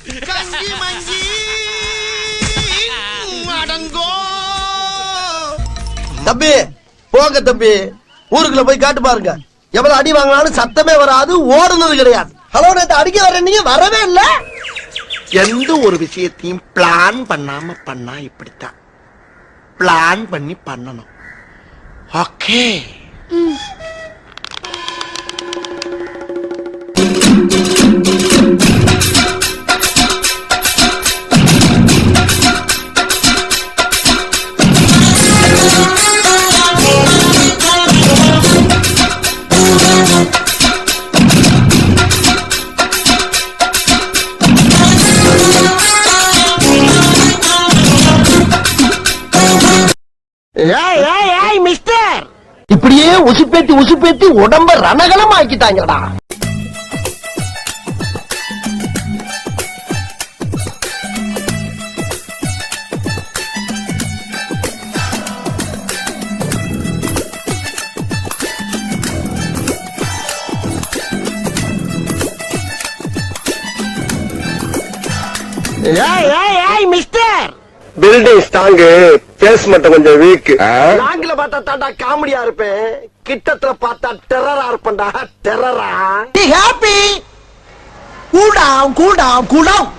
கஞ்சி மஞ்சி அடங்கோ. தம்பி போங்க தம்பி, ஊருக்குள்ள போய் காட்டு பாருங்க. எவ்வளவு அடி வாங்கினாலும் சத்தமே வராது, ஓடுனது கிடையாது. ஹலோ, நேத்து அடிக்க வர நீங்க வரவே இல்ல. எந்த ஒரு விஷயத்தையும் பிளான் பண்ணாம பண்ணா இப்படித்தான். பிளான் பண்ணி பண்ணணும். ஓகே. மிஸ்டர், இப்படியே உசுப்பேத்தி உசுப்பேத்தி உடம்ப ரணகலம் ஆக்கிட்டாங்கடா. மிஸ்டர், பில்டிங் ஸ்ட்ராங்கு, பேஸ் மட்டும் கொஞ்சம் வீக். நாங்கள பார்த்தா தாண்டா காமெடியா இருப்பேன், கிட்டத்துல பார்த்தா டெரரா இருப்பேன்டா. டெரரா. Happy. Cool down, cool down, cool down.